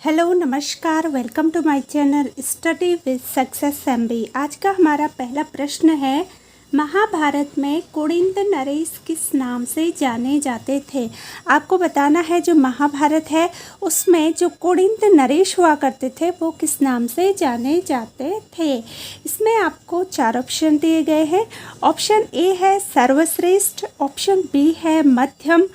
Hello नमस्कार, welcome to my channel study with success MB. आज का हमारा पहला प्रश्न है, महाभारत में कुरिंद नरेश किस नाम से जाने जाते थे। आपको बताना है जो महाभारत है उसमें जो कुरिंद नरेश हुआ करते थे वो किस नाम से जाने जाते थे। इसमें आपको 4 ऑप्शन दिए गए हैं। ऑप्शन ए है सर्वश्रेष्ठ, ऑप्शन बी है मध्यम,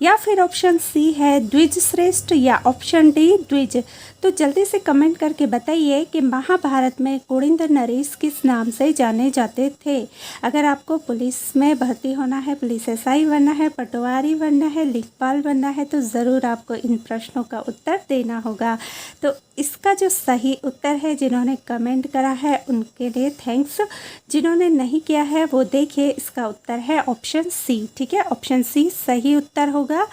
या फिर ऑप्शन सी है द्विज श्रेष्ठ, या ऑप्शन डी द्विज। तो जल्दी से कमेंट करके बताइए कि महाभारत में कुरिंद नरेश किस नाम से जाने जाते थे। अगर आपको पुलिस में भर्ती होना है, पुलिस एसआई बनना है, पटवारी बनना है, लेखपाल बनना है, तो ज़रूर आपको इन प्रश्नों का उत्तर देना होगा। तो इसका जो सही उत्तर है, जिन्होंने कमेंट करा है उनके लिए थैंक्स, जिन्होंने नहीं किया है वो देखिए, इसका उत्तर है ऑप्शन सी। ठीक है, ऑप्शन सी सही उत्तर होगा।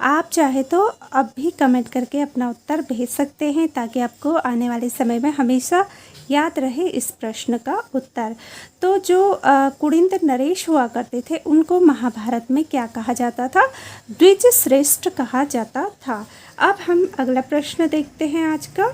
आप चाहे तो अब भी कमेंट करके अपना उत्तर भेज सकते हैं ताकि आपको आने वाले समय में हमेशा याद रहे इस प्रश्न का उत्तर। तो जो कुरिंद नरेश हुआ करते थे उनको महाभारत में क्या कहा जाता था? द्विज श्रेष्ठ कहा जाता था। अब हम अगला प्रश्न देखते हैं आज का।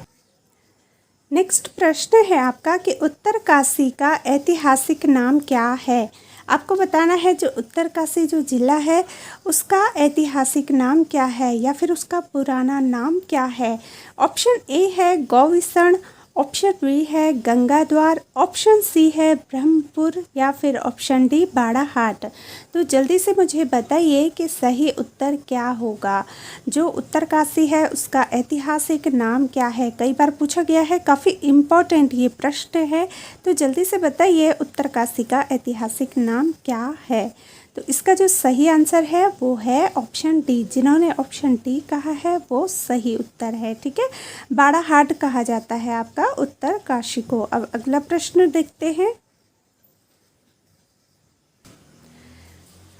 नेक्स्ट प्रश्न है आपका कि उत्तरकाशी का ऐतिहासिक नाम क्या है। आपको बताना है जो उत्तरकाशी जो ज़िला है उसका ऐतिहासिक नाम क्या है या फिर उसका पुराना नाम क्या है। ऑप्शन ए है गौविषण, ऑप्शन बी है गंगाद्वार, ऑप्शन सी है ब्रह्मपुर, या फिर ऑप्शन डी बाड़ाहाट। तो जल्दी से मुझे बताइए कि सही उत्तर क्या होगा। जो उत्तरकाशी है उसका ऐतिहासिक नाम क्या है। कई बार पूछा गया है, काफ़ी इम्पोर्टेंट ये प्रश्न है। तो जल्दी से बताइए उत्तरकाशी का ऐतिहासिक नाम क्या है। तो इसका जो सही आंसर है वो है ऑप्शन डी। जिन्होंने ऑप्शन डी कहा है वो सही उत्तर है। ठीक है, बाड़ाहाट कहा जाता है आपका उत्तरकाशी को। अब अगला प्रश्न देखते हैं।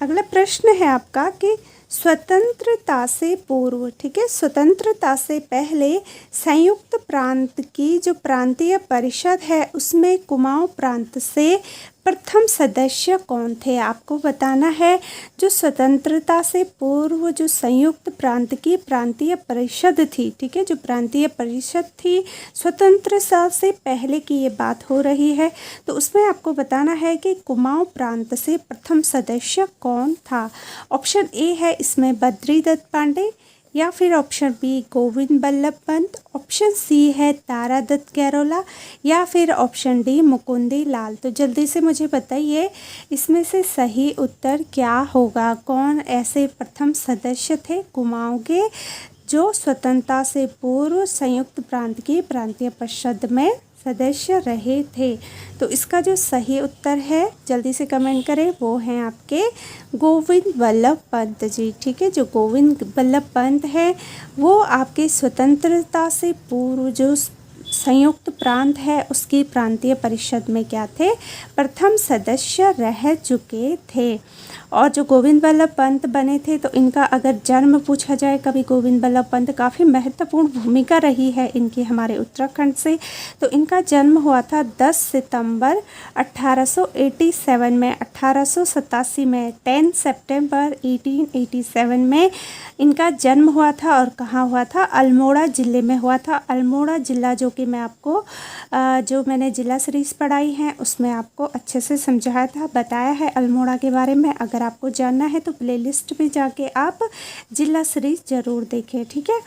अगला प्रश्न है आपका कि स्वतंत्रता से पूर्व, ठीक है, स्वतंत्रता से पहले संयुक्त प्रांत की जो प्रांतीय परिषद है उसमें कुमाऊं प्रांत से प्रथम सदस्य कौन थे। आपको बताना है जो स्वतंत्रता से पूर्व जो संयुक्त प्रांत की प्रांतीय परिषद थी, ठीक है, जो प्रांतीय परिषद थी स्वतंत्रता से पहले की ये बात हो रही है, तो उसमें आपको बताना है कि कुमाऊं प्रांत से प्रथम सदस्य कौन था। ऑप्शन ए है इसमें बद्रीदत्त पांडे, या फिर option B Govind Ballabh Pant, option C है तारादत्त गैरोला, या फिर ऑप्शन डी मुकुंदी लाल। तो जल्दी से मुझे बताइए इसमें से सही उत्तर क्या होगा। कौन ऐसे प्रथम सदस्य थे कुमाऊं के जो स्वतंत्रता से पूर्व संयुक्त प्रांत की प्रांतीय परिषद में सदस्य रहे थे। तो इसका जो सही उत्तर है जल्दी से कमेंट करें, वो हैं आपके गोविंद बल्लभ पंत जी। ठीक है, जो गोविंद बल्लभ पंत है वो आपके स्वतंत्रता से पूर्व जो संयुक्त प्रांत है उसकी प्रांतीय परिषद में क्या थे, प्रथम सदस्य रह चुके थे। और जो गोविंद बल्लभ पंत बने थे तो इनका अगर जन्म पूछा जाए कभी, गोविंद बल्लभ पंत काफ़ी महत्वपूर्ण भूमिका रही है इनकी हमारे उत्तराखंड से। तो इनका जन्म हुआ था 10 सितंबर 1887 में, 1887 में 10 सितंबर 1887 में इनका जन्म हुआ था। और कहाँ हुआ था? अल्मोड़ा ज़िले में हुआ था। अल्मोड़ा ज़िला जो कि मैं आपको जो मैंने ज़िला सीरीज़ पढ़ाई है उसमें आपको अच्छे से समझाया था, बताया है अल्मोड़ा के बारे में। अगर आपको जानना है तो प्लेलिस्ट में जाके आप ज़िला सीरीज़ ज़रूर देखें। ठीक है,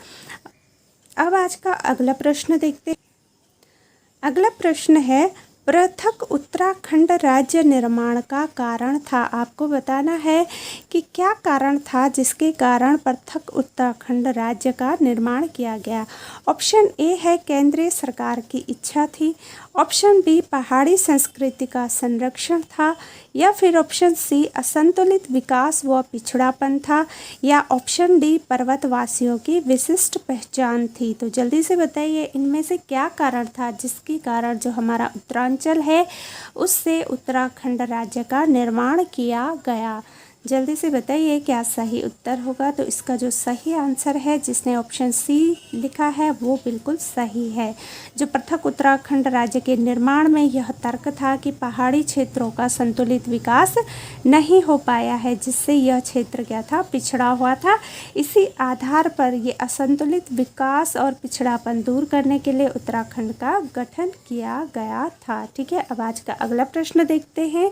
अब आज का अगला प्रश्न देखते हैं। अगला प्रश्न है, पृथक उत्तराखंड राज्य निर्माण का कारण था। आपको बताना है कि क्या कारण था जिसके कारण पृथक उत्तराखंड राज्य का निर्माण किया गया। ऑप्शन ए है केंद्रीय सरकार की इच्छा थी, ऑप्शन बी पहाड़ी संस्कृति का संरक्षण था, या फिर ऑप्शन सी असंतुलित विकास व पिछड़ापन था, या ऑप्शन डी पर्वतवासियों की विशिष्ट पहचान थी। तो जल्दी से बताइए इनमें से क्या कारण था जिसके कारण जो हमारा उत्तरांचल है उससे उत्तराखंड राज्य का निर्माण किया गया। जल्दी से बताइए क्या सही उत्तर होगा। तो इसका जो सही आंसर है, जिसने ऑप्शन सी लिखा है, वो बिल्कुल सही है। जो पृथक उत्तराखंड राज्य के निर्माण में यह तर्क था कि पहाड़ी क्षेत्रों का संतुलित विकास नहीं हो पाया है, जिससे यह क्षेत्र क्या था, पिछड़ा हुआ था। इसी आधार पर ये असंतुलित विकास और पिछड़ापन दूर करने के लिए उत्तराखंड का गठन किया गया था। ठीक है, अब आज का अगला प्रश्न देखते हैं।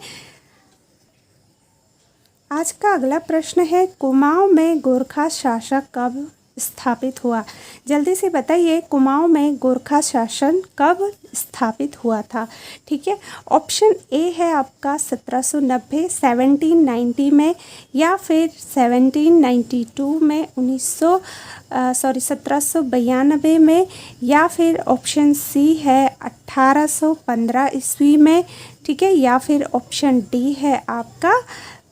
आज का अगला प्रश्न है, कुमाऊं में गोरखा शासक कब स्थापित हुआ। जल्दी से बताइए, कुमाऊं में गोरखा शासन कब स्थापित हुआ था। ठीक है, ऑप्शन ए है आपका 1790, 1790 में, या फिर 1792 में, 1792 में, या फिर ऑप्शन सी है 1815 ईस्वी में। ठीक है, या फिर ऑप्शन डी है आपका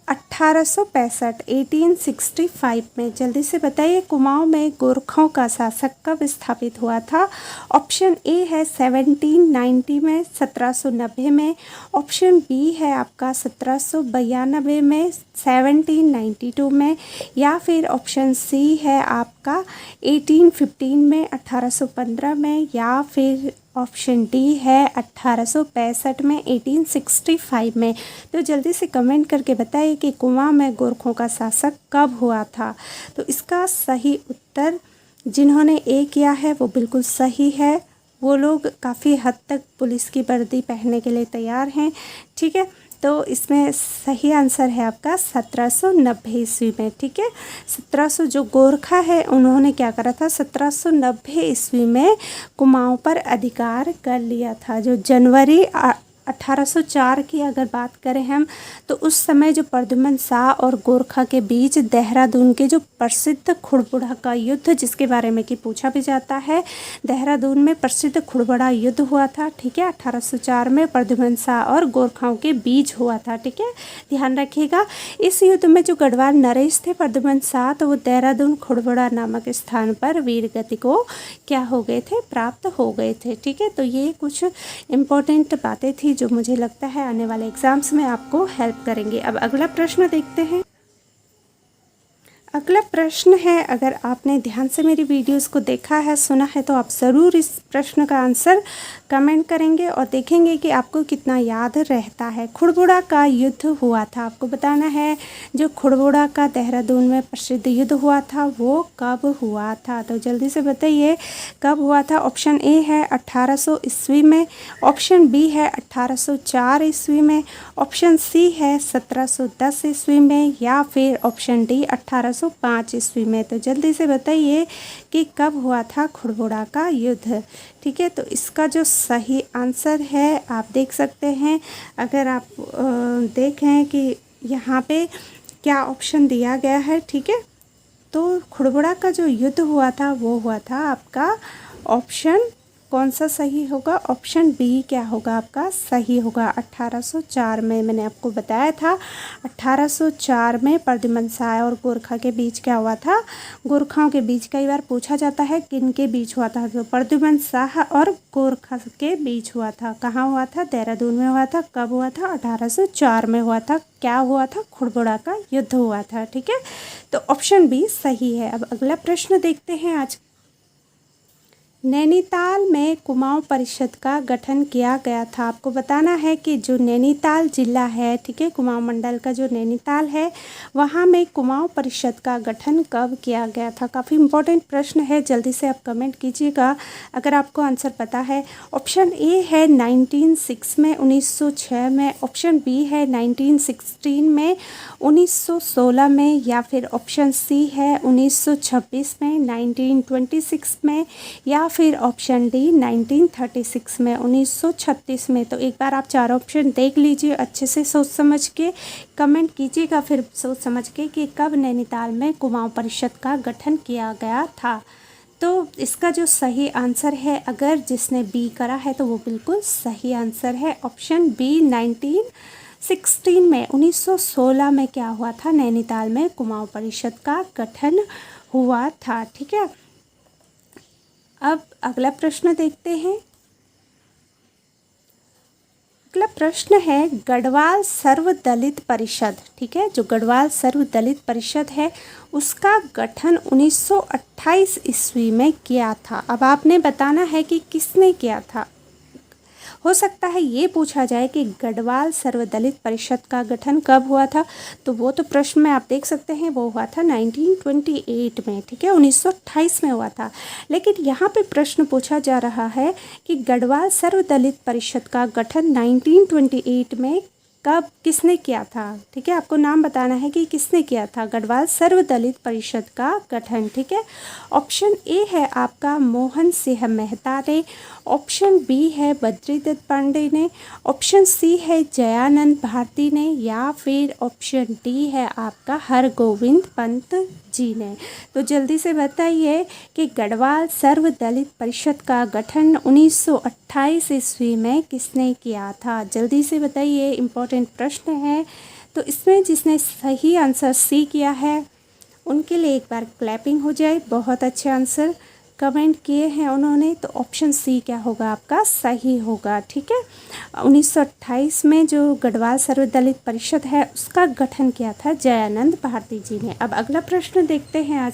1865, 1865 में। जल्दी से बताइए, कुमाऊं में गोरखों का शासक कब स्थापित हुआ था। ऑप्शन ए है 1790 में, 1790 में। ऑप्शन बी है आपका 1792 में, 1792 में, या फिर ऑप्शन सी है आपका 1815 में, 1815 में, या फिर ऑप्शन डी है 1865 में, 1865 में। तो जल्दी से कमेंट करके बताइए कि कुमाऊं में गोरखों का शासक कब हुआ था। तो इसका सही उत्तर जिन्होंने ए किया है वो बिल्कुल सही है। वो लोग काफ़ी हद तक पुलिस की वर्दी पहनने के लिए तैयार हैं। ठीक है, तो इसमें सही आंसर है आपका 1790 ईस्वी में। ठीक है, 1700 जो गोरखा है उन्होंने क्या करा था, 1790 ईस्वी में कुमाऊं पर अधिकार कर लिया था। जो जनवरी 1804 की अगर बात करें हम, तो उस समय जो प्रद्युमन शाह और गोरखा के बीच देहरादून के जो प्रसिद्ध खुड़बुड़ा का युद्ध, जिसके बारे में कि पूछा भी जाता है, देहरादून में प्रसिद्ध खुड़बुड़ा युद्ध हुआ था। ठीक है, 1804 में प्रद्युमन शाह और गोरखाओं के बीच हुआ था। ठीक है, ध्यान रखिएगा। इस युद्ध में जो गढ़वाल नरेश थे प्रद्युमन शाह, तो वो देहरादून खुड़बुड़ा नामक स्थान पर वीर गति को क्या हो गए थे, प्राप्त हो गए थे। ठीक है, तो ये कुछ इम्पोर्टेंट बातें थी जो मुझे लगता है आने वाले एग्जाम्स में आपको हेल्प करेंगे। अब अगला प्रश्न देखते हैं। अगला प्रश्न है, अगर आपने ध्यान से मेरी वीडियोस को देखा है, सुना है, तो आप ज़रूर इस प्रश्न का आंसर कमेंट करेंगे और देखेंगे कि आपको कितना याद रहता है। खुड़बुड़ा का युद्ध हुआ था, आपको बताना है। जो खुड़बुड़ा का देहरादून में प्रसिद्ध युद्ध हुआ था वो कब हुआ था। तो जल्दी से बताइए कब हुआ था। ऑप्शन ए है 1800 ईस्वी में, ऑप्शन बी है 1804 ईस्वी में, ऑप्शन सी है 1710 ईस्वी में, या फिर ऑप्शन डी 1805 ईस्वी में। तो जल्दी से बताइए कि कब हुआ था खुड़बुड़ा का युद्ध। ठीक है, तो इसका जो सही आंसर है आप देख सकते हैं। अगर आप देखें कि यहाँ पे क्या ऑप्शन दिया गया है। ठीक है, तो खुड़बुड़ा का जो युद्ध हुआ था वो हुआ था आपका, ऑप्शन कौन सा सही होगा, ऑप्शन बी क्या होगा आपका सही होगा, 1804 में। मैंने आपको बताया था 1804 में प्रद्युमन शाह और गोरखा के बीच क्या हुआ था, गोरखाओं के बीच। कई बार पूछा जाता है किन के बीच हुआ था, तो प्रद्युमन शाह और गोरखा के बीच हुआ था। कहाँ हुआ था, देहरादून में हुआ था। कब हुआ था, 1804 में हुआ था। क्या हुआ था, खुड़बुड़ा का युद्ध हुआ था। ठीक है, तो ऑप्शन बी सही है। अब अगला प्रश्न देखते हैं। आज नैनीताल में कुमाऊं परिषद का गठन किया गया था। आपको बताना है कि जो नैनीताल जिला है, ठीक है, कुमाऊं मंडल का जो नैनीताल है, वहाँ में कुमाऊं परिषद का गठन कब किया गया था। काफ़ी इंपॉर्टेंट प्रश्न है, जल्दी से आप कमेंट कीजिएगा अगर आपको आंसर पता है। ऑप्शन ए है 1906 में, 1906 में, ऑप्शन बी है 1916 में, 1916 में, या फिर ऑप्शन सी है 1926 में, 1926 में, या फिर ऑप्शन डी 1936 में, 1936 में। तो एक बार आप चारों ऑप्शन देख लीजिए, अच्छे से सोच समझ के कमेंट कीजिएगा, फिर सोच समझ के कि कब नैनीताल में कुमाऊं परिषद का गठन किया गया था। तो इसका जो सही आंसर है, अगर जिसने बी करा है तो वो बिल्कुल सही आंसर है, ऑप्शन बी 1916 में, 1916 में क्या हुआ था, नैनीताल में कुमाऊं परिषद का गठन हुआ था। ठीक है, अब अगला प्रश्न देखते हैं। अगला प्रश्न है गढ़वाल सर्वदलित परिषद, ठीक है, जो गढ़वाल सर्वदलित परिषद है उसका गठन 1928 ईस्वी में किया था। अब आपने बताना है कि किसने किया था। हो सकता है ये पूछा जाए कि गढ़वाल सर्वदलित परिषद का गठन कब हुआ था, तो वो तो प्रश्न में आप देख सकते हैं वो हुआ था 1928 में, ठीक है, 1928 में हुआ था। लेकिन यहाँ पे प्रश्न पूछा जा रहा है कि गढ़वाल सर्वदलित परिषद का गठन 1928 में कब किसने किया था, ठीक है, आपको नाम बताना है कि किसने किया था गढ़वाल सर्वदलित परिषद का गठन, ठीक है। ऑप्शन ए है आपका मोहन सिंह मेहता ने, ऑप्शन बी है बद्रीदत्त पांडे ने, ऑप्शन सी है जयानंद भारती ने, या फिर ऑप्शन डी है आपका हरगोविंद पंत जी ने। तो जल्दी से बताइए कि गढ़वाल सर्वदलित परिषद का गठन 1928 ईस्वी में किसने किया था। जल्दी से बताइए, इम्पोर्टेंट प्रश्न है। तो इसमें जिसने सही आंसर सी किया है उनके लिए एक बार क्लैपिंग हो जाए। बहुत अच्छे आंसर कमेंट किए हैं उन्होंने, तो ऑप्शन सी क्या होगा आपका सही होगा, ठीक है। 1928 में जो गढ़वाल सर्वदलित परिषद है उसका गठन किया था जयानंद भारती जी ने। अब अगला प्रश्न देखते हैं।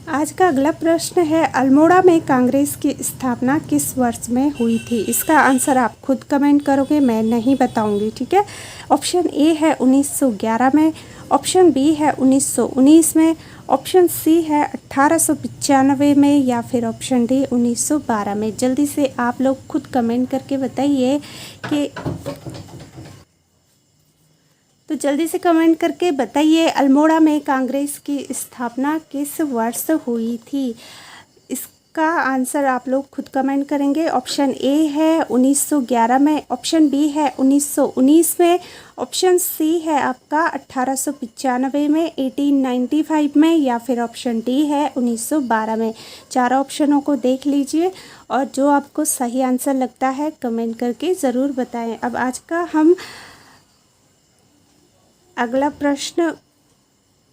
आज का अगला प्रश्न है अल्मोड़ा में कांग्रेस की स्थापना किस वर्ष में हुई थी। इसका आंसर आप खुद कमेंट करोगे, मैं नहीं बताऊंगी, ठीक है। ऑप्शन ए है 1911 में, ऑप्शन बी है 1919 में, ऑप्शन सी है 1895 में, या फिर ऑप्शन डी 1912 में। जल्दी से आप लोग खुद कमेंट करके बताइए कि तो जल्दी से कमेंट करके बताइए अल्मोड़ा में कांग्रेस की स्थापना किस वर्ष हुई थी। इसका आंसर आप लोग खुद कमेंट करेंगे। ऑप्शन ए है 1911 में, ऑप्शन बी है 1919 में, ऑप्शन सी है आपका 1895 में, 1895 में, या फिर ऑप्शन डी है 1912 में। चारों ऑप्शनों को देख लीजिए और जो आपको सही आंसर लगता है कमेंट करके ज़रूर बताएं। अब आज का हम अगला प्रश्न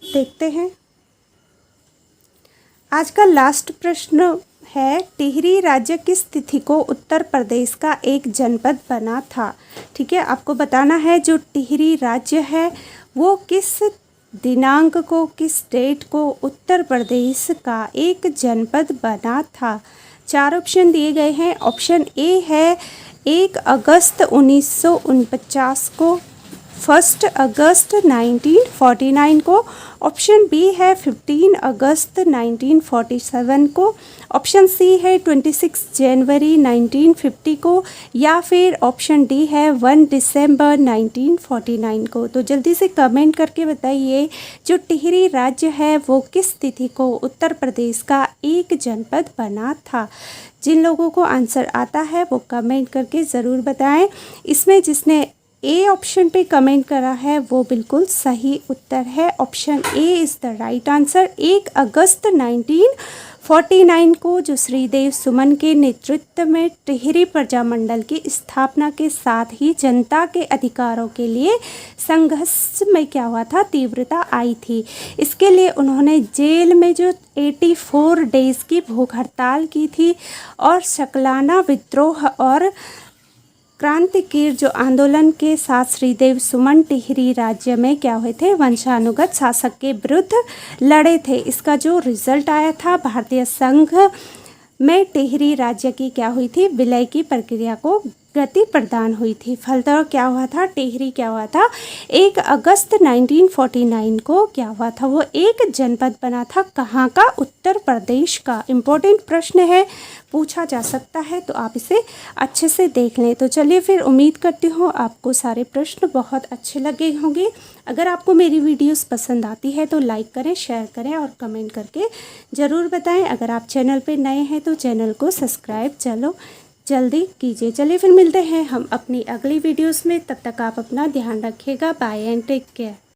देखते हैं। आज का लास्ट प्रश्न है टिहरी राज्य किस तिथि को उत्तर प्रदेश का एक जनपद बना था, ठीक है। आपको बताना है जो टिहरी राज्य है वो किस दिनांक को, किस डेट को उत्तर प्रदेश का एक जनपद बना था। चार ऑप्शन दिए गए हैं। ऑप्शन ए है 1 अगस्त 1949 को, 1 अगस्त 1949 को, ऑप्शन बी है 15 अगस्त 1947 को, ऑप्शन सी है 26 जनवरी 1950 को, या फिर ऑप्शन डी है 1 दिसंबर 1949 को। तो जल्दी से कमेंट करके बताइए जो टिहरी राज्य है वो किस तिथि को उत्तर प्रदेश का एक जनपद बना था। जिन लोगों को आंसर आता है वो कमेंट करके ज़रूर बताएं। इसमें जिसने ए ऑप्शन पे कमेंट करा है वो बिल्कुल सही उत्तर है। Option A is the right answer. 1 अगस्त 1949 को जो श्रीदेव सुमन के नेतृत्व में टिहरी प्रजामंडल की स्थापना के साथ ही जनता के अधिकारों के लिए संघर्ष में क्या हुआ था, तीव्रता आई थी। इसके लिए उन्होंने जेल में जो 84 डेज़ की भूख हड़ताल की थी और शकलाना विद्रोह और क्रांतिकीर जो आंदोलन के साथ श्रीदेव सुमन टिहरी राज्य में क्या हुए थे, वंशानुगत शासक के विरुद्ध लड़े थे। इसका जो रिजल्ट आया था भारतीय संघ में टिहरी राज्य की क्या हुई थी, विलय की प्रक्रिया को गति प्रदान हुई थी। फलतः क्या हुआ था, टिहरी क्या हुआ था, 1 अगस्त 1949 को क्या हुआ था, वो एक जनपद बना था। कहाँ का, उत्तर प्रदेश का। इम्पोर्टेंट प्रश्न है, पूछा जा सकता है, तो आप इसे अच्छे से देख लें। तो चलिए फिर, उम्मीद करती हूँ आपको सारे प्रश्न बहुत अच्छे लगे होंगे। अगर आपको मेरी वीडियोस पसंद आती है तो लाइक करें, शेयर करें और कमेंट करके ज़रूर बताएं। अगर आप चैनल पे नए हैं तो चैनल को सब्सक्राइब जल्दी कीजिए। चलिए फिर मिलते हैं हम अपनी अगली वीडियोस में। तब तक आप अपना ध्यान रखिएगा। Bye and take care.